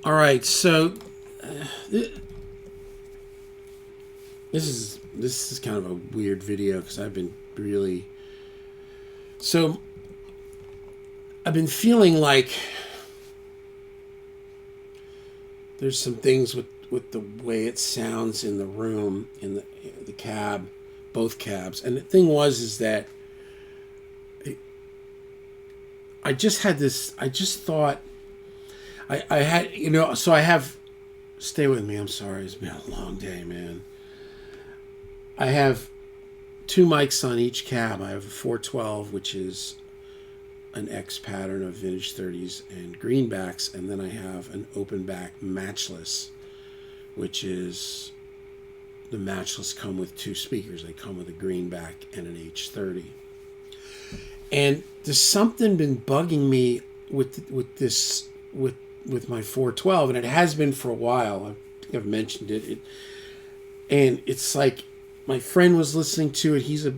All right, so this is kind of a weird video because so I've been feeling like there's some things with the way it sounds in the room in the cab, both cabs, and the thing was is that I just had this. I just thought I had so I have. Stay with me. I'm sorry. It's been a long day, man. I have two mics on each cab. I have a 412, which is an X pattern of vintage 30s and greenbacks, and then I have an open back matchless, which is the matchless come with two speakers. They come with a greenback and an H30. And there's something been bugging me with my 412, and it has been for a while. I think I've mentioned it. And it's like my friend was listening to it. He's a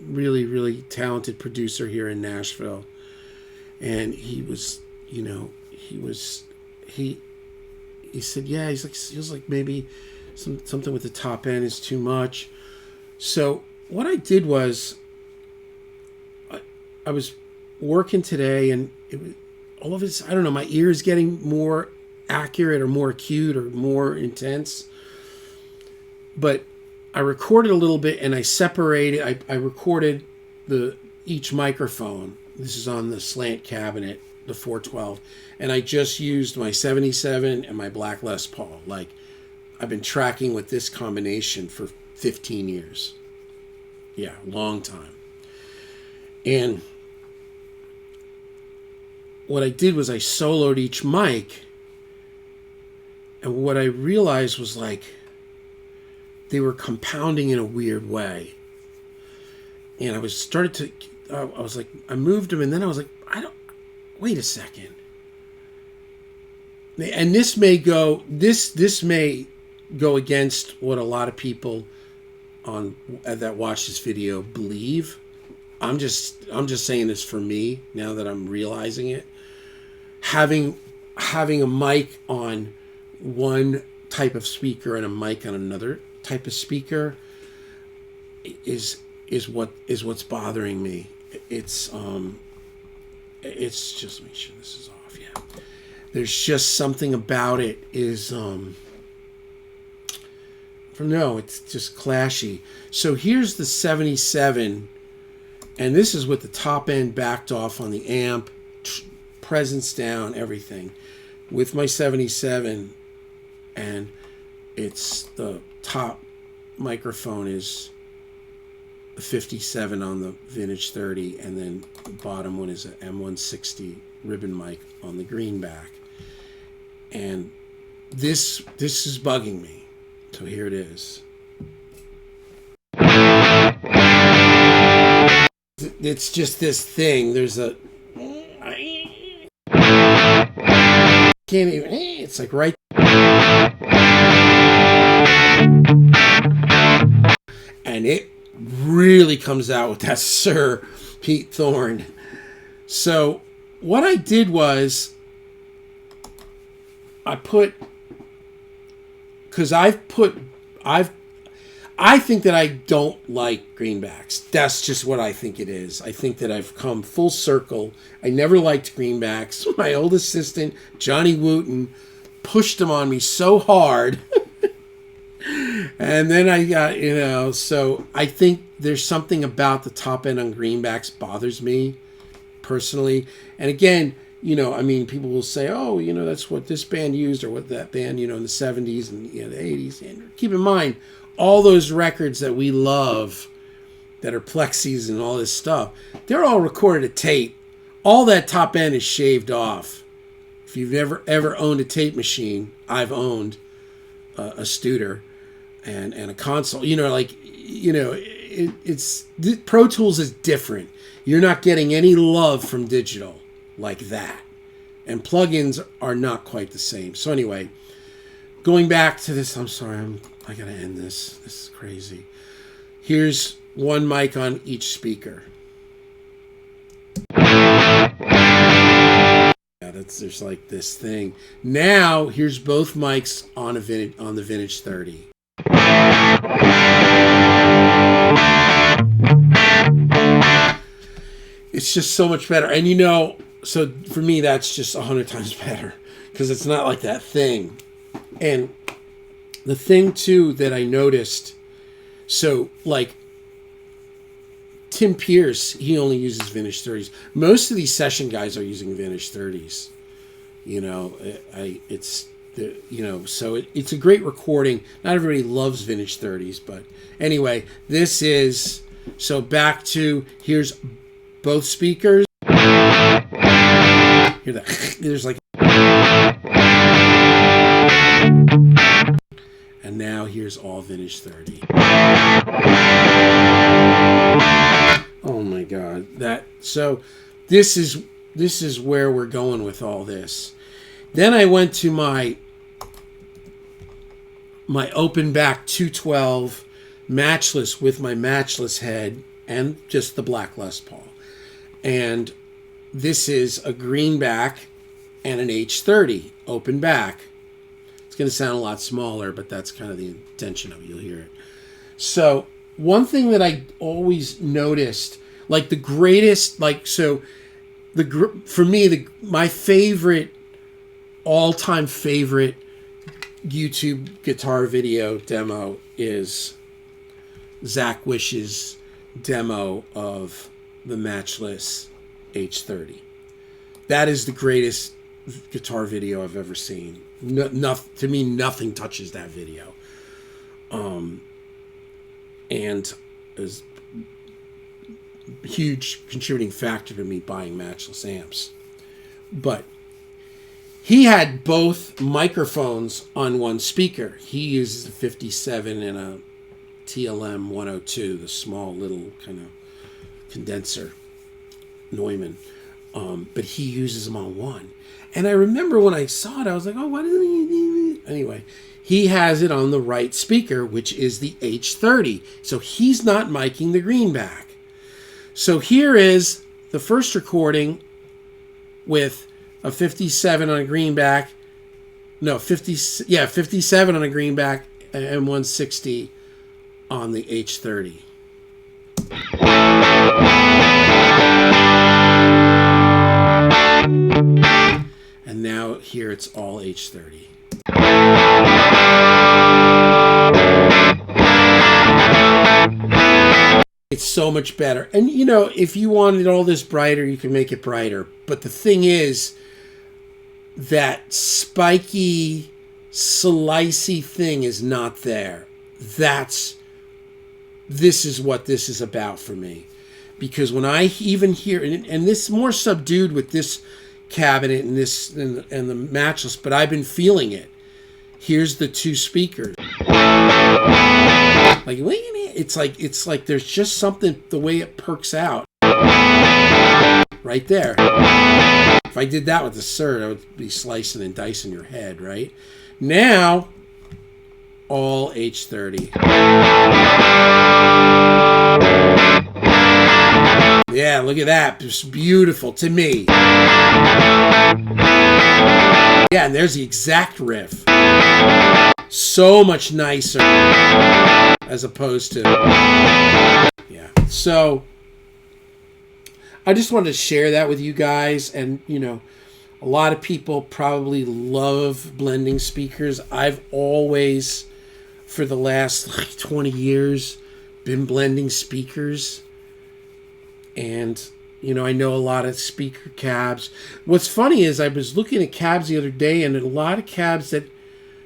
really, really talented producer here in Nashville, and he said, yeah, he feels like maybe something with the top end is too much. So what I did was I was working today, and it was all of it's, I don't know, my ears getting more accurate or more acute or more intense. But I recorded a little bit, and I separated. I recorded each microphone. This is on the slant cabinet, the 412, and I just used my 77 and my black Les Paul. Like, I've been tracking with this combination for 15 years. Yeah, long time. And what I did was I soloed each mic, and what I realized was like they were compounding in a weird way. And I was like, I moved them, and then I was like, wait a second. And this may go against what a lot of people that watch this video believe. I'm just saying this for me now that I'm realizing it. Having a mic on one type of speaker and a mic on another type of speaker is what's bothering me. It's just, make sure this is off. Yeah, there's just something about it it's just clashy. So here's the 77, and this is with the top end backed off on the amp, presence down, everything, with my 77, and it's the top microphone is a 57 on the vintage 30, and then the bottom one is an M160 ribbon mic on the greenback. And this is bugging me. So here it is. It's just this thing. There's a can't even. It's like right. And it really comes out with that Sir Pete Thorne. So what I did was I think that I don't like greenbacks. That's just what I think it is. I think that I've come full circle. I never liked greenbacks. My old assistant, Johnny Wooten, pushed them on me so hard. And then I got, so I think there's something about the top end on greenbacks bothers me personally. And again, people will say, oh, that's what this band used or what that band, in the 70s and the 80s. And keep in mind, all those records that we love that are plexis and all this stuff, they're all recorded at tape. All that top end is shaved off. If you've ever owned a tape machine, I've owned a Studer and a console. It's Pro Tools is different. You're not getting any love from digital like that. And plugins are not quite the same. So anyway, going back to this, I'm sorry, I gotta end this. This is crazy. Here's one mic on each speaker. Yeah, there's like this thing. Now here's both mics on the Vintage 30. It's just so much better. And so for me, that's just 100 times better because it's not like that thing. And the thing too that I noticed, so like Tim Pierce, he only uses Vintage 30s. Most of these session guys are using Vintage 30s. So it's a great recording. Not everybody loves Vintage 30s, but anyway, this is, so back to, here's both speakers. Hear that? There's like, and now here's all Vintage 30. Oh my God. So this is where we're going with all this. Then I went to my open back 212 matchless with my matchless head and just the black Les Paul. And this is a greenback and an H30 open back. It's going to sound a lot smaller, but that's kind of the intention of it. You'll hear it. So one thing that I always noticed, like the greatest, like, so for me, my favorite, all-time favorite YouTube guitar video demo is Zach Wish's demo of the matchless H30. That is the greatest guitar video I've ever seen. To me, nothing touches that video. And is a huge contributing factor to me buying matchless amps. But he had both microphones on one speaker. He uses a 57 and a TLM 102, the small little kind of condenser, Neumann. But he uses them on one. And I remember when I saw it, I was like, oh, why doesn't he? Anyway, he has it on the right speaker, which is the H30. So he's not miking the greenback. So here is the first recording with a 57 on a greenback. No, 57 on a greenback and 160 on the H30. And now here it's all H30. It's so much better. And if you wanted all this brighter, you can make it brighter. But the thing is, that spiky, slicey thing is not there. This is what this is about for me. Because when I even hear, and this more subdued with this cabinet and this and the matchless, but I've been feeling it. Here's the two speakers. Like, wait a minute. It's like there's just something, the way it perks out. Right there. If I did that with the Surt, I would be slicing and dicing your head, right? Now, all H30. Yeah, look at that. Just beautiful to me. Yeah, and there's the exact riff. So much nicer as opposed to... Yeah. So, I just wanted to share that with you guys. And, a lot of people probably love blending speakers. I've always, for the last 20 years, been blending speakers. And, I know a lot of speaker cabs. What's funny is I was looking at cabs the other day, and a lot of cabs that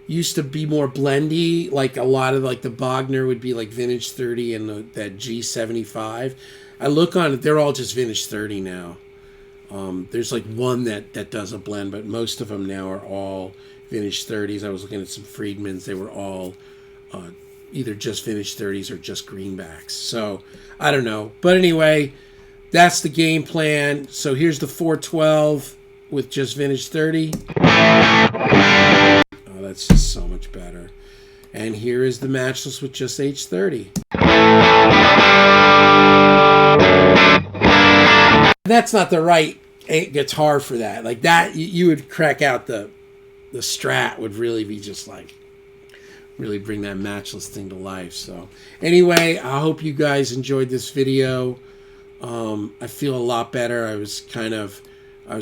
used to be more blendy, like a lot of like the Bogner would be like Vintage 30 and that G75. I look on it, they're all just Vintage 30 now. There's like one that does a blend, but most of them now are all Vintage 30s. I was looking at some Friedmans. They were all either just Vintage 30s or just greenbacks. So, I don't know. But anyway, that's the game plan. So here's the 412 with just Vintage 30. Oh, that's just so much better. And here is the matchless with just H30. That's not the right guitar for that. Like that, you would crack out the Strat would really be just like, really bring that Matchless thing to life. So anyway, I hope you guys enjoyed this video. I feel a lot better. I was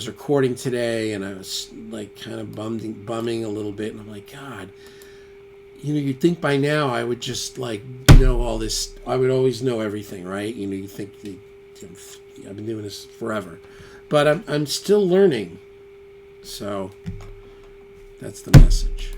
recording today and I was like kind of bumming a little bit, and I'm like, God, you'd think by now I would just like know all this. I would always know everything, right? You think I've been doing this forever, but I'm still learning. So that's the message.